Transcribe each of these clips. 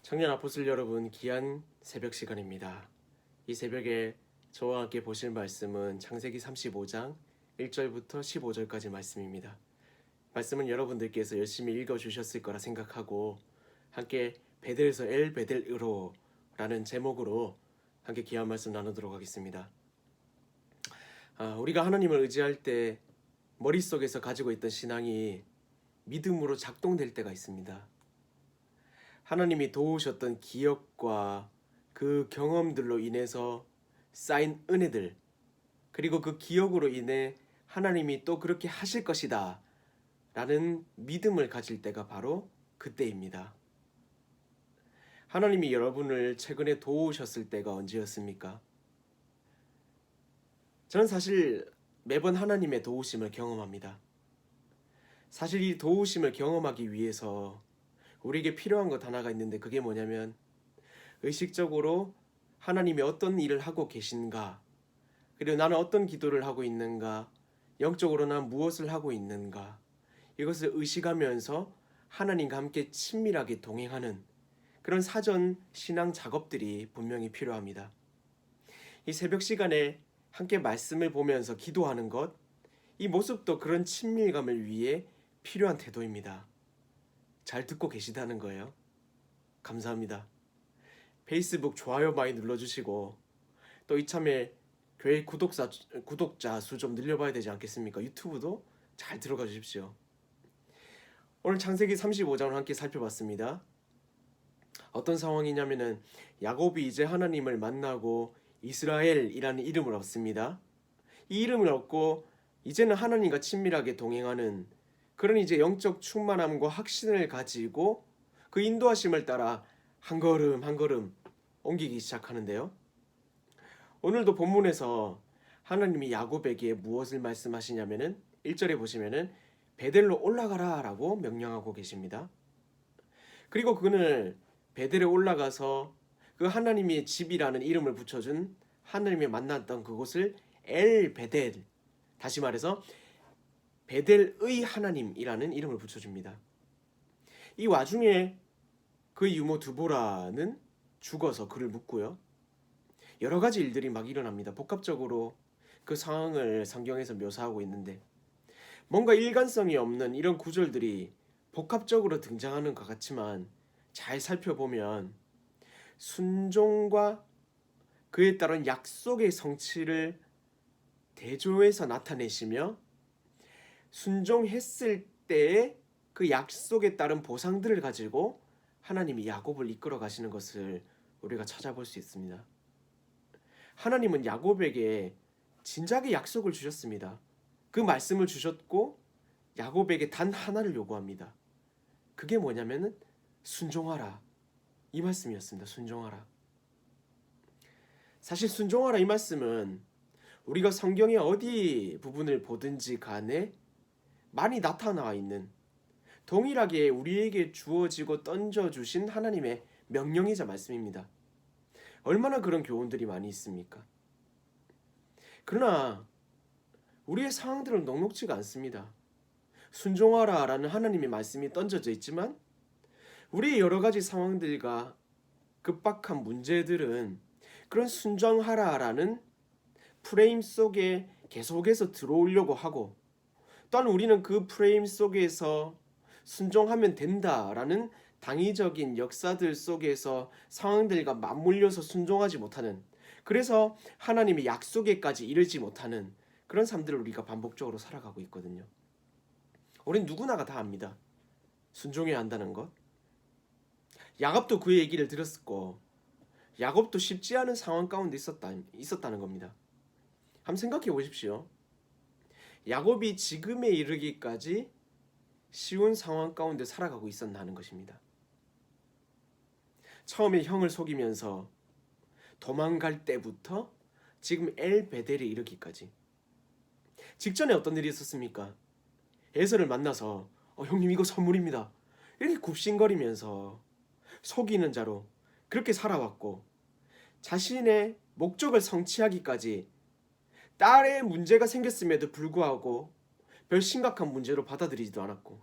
청년 아포슬 여러분, 귀한 새벽 시간입니다. 이 새벽에 저와 함께 보실 말씀은 창세기 35장 1절부터 15절까지 말씀입니다. 말씀은 여러분들께서 열심히 읽어주셨을 거라 생각하고 함께 베델에서 엘 베델으로 라는 제목으로 함께 귀한 말씀 나누도록 하겠습니다. 우리가 하나님을 의지할 때 머릿속에서 가지고 있던 신앙이 믿음으로 작동될 때가 있습니다. 하나님이 도우셨던 기억과 그 경험들로 인해서 쌓인 은혜들, 그리고 그 기억으로 인해 하나님이 또 그렇게 하실 것이다 라는 믿음을 가질 때가 바로 그때입니다. 하나님이 여러분을 최근에 도우셨을 때가 언제였습니까? 저는 사실 매번 하나님의 도우심을 경험합니다. 사실 이 도우심을 경험하기 위해서 우리에게 필요한 것 하나가 있는데, 그게 뭐냐면 의식적으로 하나님이 어떤 일을 하고 계신가, 그리고 나는 어떤 기도를 하고 있는가, 영적으로 난 무엇을 하고 있는가, 이것을 의식하면서 하나님과 함께 친밀하게 동행하는 그런 사전 신앙 작업들이 분명히 필요합니다. 이 새벽 시간에 함께 말씀을 보면서 기도하는 것, 이 모습도 그런 친밀감을 위해 필요한 태도입니다. 잘 듣고 계시다는 거예요. 감사합니다. 페이스북 좋아요 많이 눌러주시고, 또 이참에 교회 구독자 수 좀 늘려봐야 되지 않겠습니까? 유튜브도 잘 들어가 주십시오. 오늘 창세기 35장을 함께 살펴봤습니다. 어떤 상황이냐면은 야곱이 이제 하나님을 만나고 이스라엘이라는 이름을 얻습니다. 이 이름을 얻고 이제는 하나님과 친밀하게 동행하는 그런 이제 영적 충만함과 확신을 가지고 그 인도하심을 따라 한 걸음 한 걸음 옮기기 시작하는데요. 오늘도 본문에서 하나님이 야곱에게 무엇을 말씀하시냐면은 1절에 보시면은 베델로 올라가라 라고 명령하고 계십니다. 그리고 그는 베델에 올라가서 그 하나님의 집이라는 이름을 붙여준, 하나님이 만났던 그곳을 엘 베델, 다시 말해서 베델의 하나님이라는 이름을 붙여줍니다. 이 와중에 그 유모 드보라는 죽어서 그를 묻고요. 여러 가지 일들이 막 일어납니다. 복합적으로 그 상황을 성경에서 묘사하고 있는데, 뭔가 일관성이 없는 이런 구절들이 복합적으로 등장하는 것 같지만 잘 살펴보면 순종과 그에 따른 약속의 성취를 대조해서 나타내시며, 순종했을 때의 그 약속에 따른 보상들을 가지고 하나님이 야곱을 이끌어 가시는 것을 우리가 찾아볼 수 있습니다. 하나님은 야곱에게 진작에 약속을 주셨습니다. 그 말씀을 주셨고 야곱에게 단 하나를 요구합니다. 그게 뭐냐면은 순종하라, 이 말씀이었습니다. 순종하라. 사실 순종하라 이 말씀은 우리가 성경의 어디 부분을 보든지 간에 많이 나타나 있는, 동일하게 우리에게 주어지고 던져주신 하나님의 명령이자 말씀입니다. 얼마나 그런 교훈들이 많이 있습니까? 그러나 우리의 상황들은 녹록지가 않습니다. 순종하라 라는 하나님의 말씀이 던져져 있지만 우리의 여러 가지 상황들과 급박한 문제들은 그런 순종하라 라는 프레임 속에 계속해서 들어오려고 하고, 또한 우리는 그 프레임 속에서 순종하면 된다라는 당위적인 역사들 속에서 상황들과 맞물려서 순종하지 못하는, 그래서 하나님의 약속에까지 이르지 못하는 그런 삶들을 우리가 반복적으로 살아가고 있거든요. 우린 누구나가 다 압니다. 순종해야 한다는 것. 야곱도 그 얘기를 들었고 야곱도 쉽지 않은 상황 가운데 있었다는 겁니다. 한번 생각해 보십시오. 야곱이 지금에 이르기까지 쉬운 상황 가운데 살아가고 있었나는 것입니다. 처음에 형을 속이면서 도망갈 때부터 지금 엘 베델에 이르기까지, 직전에 어떤 일이 있었습니까? 에서를 만나서 형님 이거 선물입니다, 이렇게 굽신거리면서 속이는 자로 그렇게 살아왔고, 자신의 목적을 성취하기까지 딸의 문제가 생겼음에도 불구하고 별 심각한 문제로 받아들이지도 않았고,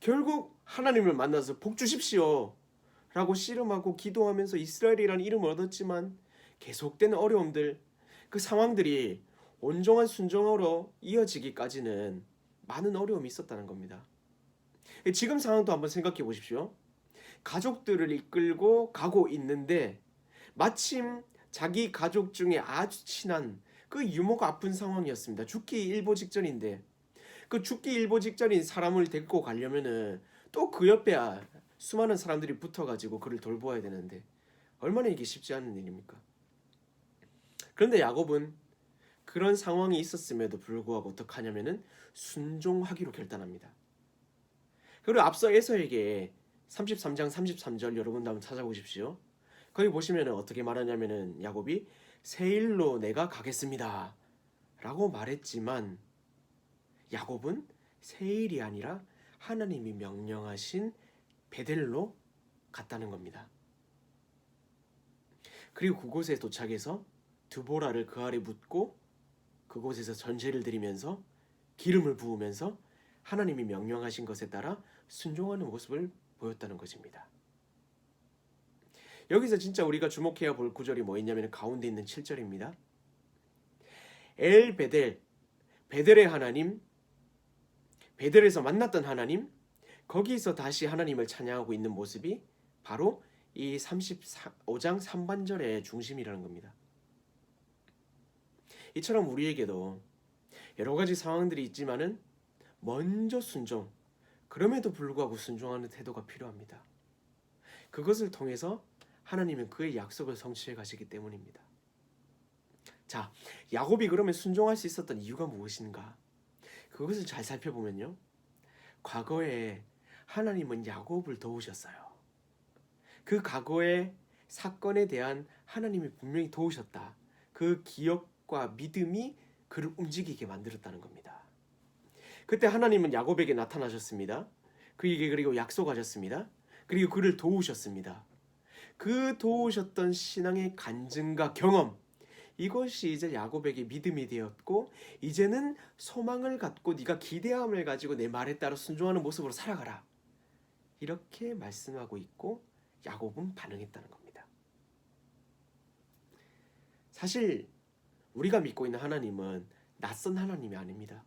결국 하나님을 만나서 복 주십시오, 라고 씨름하고 기도하면서 이스라엘이라는 이름을 얻었지만 계속되는 어려움들, 그 상황들이 온전한 순종으로 이어지기까지는 많은 어려움이 있었다는 겁니다. 지금 상황도 한번 생각해 보십시오. 가족들을 이끌고 가고 있는데 마침 자기 가족 중에 아주 친한 그 유모가 아픈 상황이었습니다. 죽기 일보 직전인데 그 죽기 일보 직전인 사람을 데리고 가려면은 또 그 옆에 수많은 사람들이 붙어가지고 그를 돌보아야 되는데 얼마나 이게 쉽지 않은 일입니까? 그런데 야곱은 그런 상황이 있었음에도 불구하고 어떻게 하냐면은 순종하기로 결단합니다. 그리고 앞서 에서에게 33장 33절 여러분 한번 찾아보십시오. 거기 보시면은 어떻게 말하냐면은 야곱이 세일로 내가 가겠습니다 라고 말했지만 야곱은 세일이 아니라 하나님이 명령하신 베델로 갔다는 겁니다. 그리고 그곳에 도착해서 드보라를 그 아래 묻고 그곳에서 전제를 드리면서 기름을 부으면서 하나님이 명령하신 것에 따라 순종하는 모습을 보였다는 것입니다. 여기서 진짜 우리가 주목해야 볼 구절이 뭐였냐면 가운데 있는 7절입니다. 엘 베델, 베델의 하나님, 베델에서 만났던 하나님, 거기서 다시 하나님을 찬양하고 있는 모습이 바로 이 35장 3반절의 중심이라는 겁니다. 이처럼 우리에게도 여러 가지 상황들이 있지만은 먼저 순종, 그럼에도 불구하고 순종하는 태도가 필요합니다. 그것을 통해서 하나님은 그의 약속을 성취해 가시기 때문입니다. 자, 야곱이 그러면 순종할 수 있었던 이유가 무엇인가? 그것을 잘 살펴보면요. 과거에 하나님은 야곱을 도우셨어요. 그 과거의 사건에 대한 하나님이 분명히 도우셨다. 그 기억과 믿음이 그를 움직이게 만들었다는 겁니다. 그때 하나님은 야곱에게 나타나셨습니다. 그에게 그리고 약속하셨습니다. 그리고 그를 도우셨습니다. 그 도우셨던 신앙의 간증과 경험, 이것이 이제 야곱에게 믿음이 되었고 이제는 소망을 갖고 네가 기대함을 가지고 내 말에 따라 순종하는 모습으로 살아가라. 이렇게 말씀하고 있고 야곱은 반응했다는 겁니다. 사실 우리가 믿고 있는 하나님은 낯선 하나님이 아닙니다.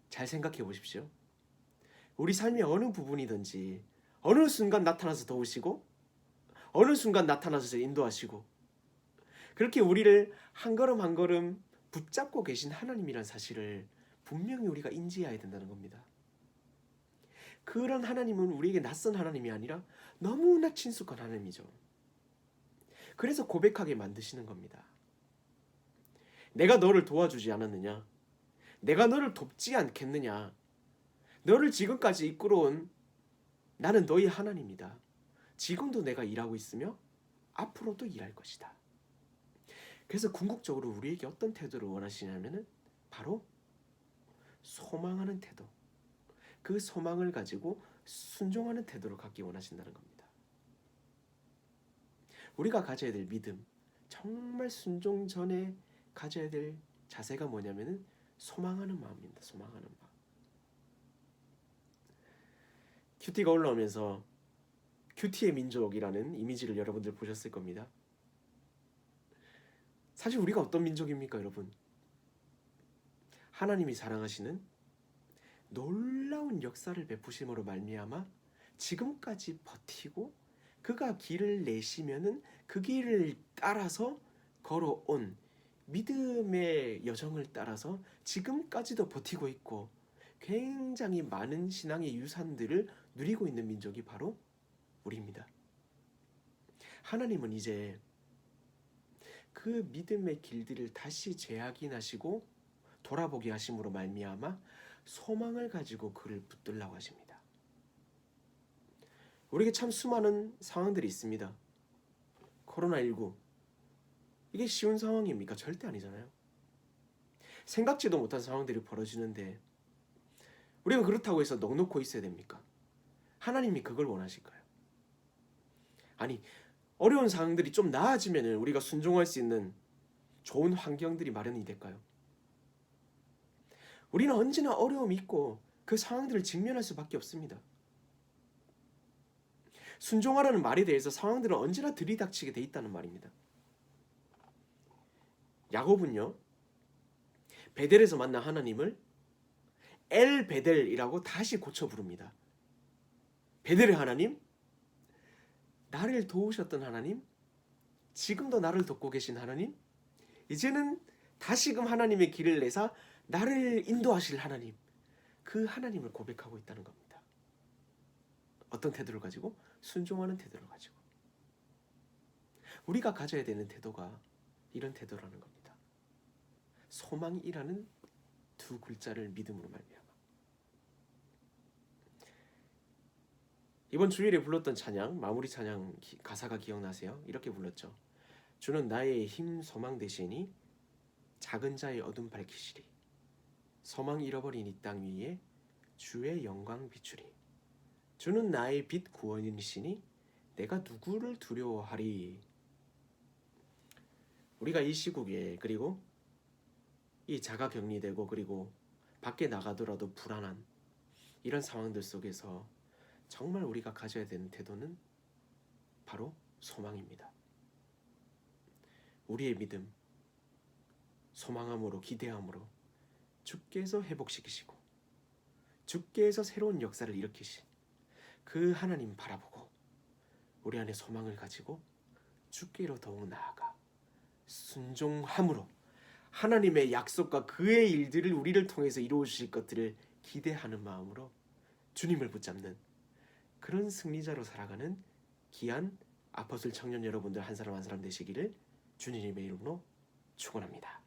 잘 생각해 보십시오. 우리 삶의 어느 부분이든지 어느 순간 나타나서 도우시고 어느 순간 나타나서 인도하시고 그렇게 우리를 한 걸음 한 걸음 붙잡고 계신 하나님이란 사실을 분명히 우리가 인지해야 된다는 겁니다. 그런 하나님은 우리에게 낯선 하나님이 아니라 너무나 친숙한 하나님이죠. 그래서 고백하게 만드시는 겁니다. 내가 너를 도와주지 않았느냐? 내가 너를 돕지 않겠느냐? 너를 지금까지 이끌어온 나는 너희 하나님이다. 지금도 내가 일하고 있으며 앞으로도 일할 것이다. 그래서 궁극적으로 우리에게 어떤 태도를 원하시냐면은 바로 소망하는 태도. 그 소망을 가지고 순종하는 태도를 갖기 원하신다는 겁니다. 우리가 가져야 될 믿음, 정말 순종 전에 가져야 될 자세가 뭐냐면은 소망하는 마음입니다. 소망하는 마음. 큐티가 올라오면서 큐티의 민족이라는 이미지를 여러분들 보셨을 겁니다. 사실 우리가 어떤 민족입니까, 여러분? 하나님이 사랑하시는 놀라운 역사를 베푸심으로 말미암아 지금까지 버티고 그가 길을 내시면은 그 길을 따라서 걸어온 믿음의 여정을 따라서 지금까지도 버티고 있고 굉장히 많은 신앙의 유산들을 누리고 있는 민족이 바로 우리입니다. 하나님은 이제 그 믿음의 길들을 다시 재확인하시고 돌아보게 하심으로 말미암아 소망을 가지고 그를 붙들라고 하십니다. 우리에게 참 수많은 상황들이 있습니다. 코로나19 이게 쉬운 상황입니까? 절대 아니잖아요. 생각지도 못한 상황들이 벌어지는데 우리가 그렇다고 해서 넋놓고 있어야 됩니까? 하나님이 그걸 원하실까요? 아니, 어려운 상황들이 좀 나아지면 우리가 순종할 수 있는 좋은 환경들이 마련이 될까요? 우리는 언제나 어려움이 있고 그 상황들을 직면할 수밖에 없습니다. 순종하라는 말에 대해서 상황들은 언제나 들이닥치게 돼 있다는 말입니다. 야곱은요, 베델에서 만난 하나님을 엘 베델이라고 다시 고쳐 부릅니다. 베델의 하나님, 나를 도우셨던 하나님, 지금도 나를 돕고 계신 하나님, 이제는 다시금 하나님의 길을 내사 나를 인도하실 하나님, 그 하나님을 고백하고 있다는 겁니다. 어떤 태도를 가지고? 순종하는 태도를 가지고. 우리가 가져야 되는 태도가 이런 태도라는 겁니다. 소망이라는 두 글자를 믿음으로 말미암아. 이번 주일에 불렀던 찬양, 마무리 찬양 가사가 기억나세요? 이렇게 불렀죠. 주는 나의 힘 소망 되시니 작은 자의 어둠 밝히시리. 소망 잃어버린 이 땅 위에 주의 영광 비추리. 주는 나의 빛 구원이시니 내가 누구를 두려워하리. 우리가 이 시국에, 그리고 이 자가격리되고 그리고 밖에 나가더라도 불안한 이런 상황들 속에서 정말 우리가 가져야 되는 태도는 바로 소망입니다. 우리의 믿음, 소망함으로, 기대함으로 주께서 회복시키시고 주께서 새로운 역사를 일으키신 그 하나님 바라보고 우리 안에 소망을 가지고 주께로 더욱 나아가 순종함으로 하나님의 약속과 그의 일들을 우리를 통해서 이루어 주실 것들을 기대하는 마음으로 주님을 붙잡는 그런 승리자로 살아가는 귀한 아포슬 청년 여러분들 한 사람 한 사람 되시기를 주님의 이름으로 축원합니다.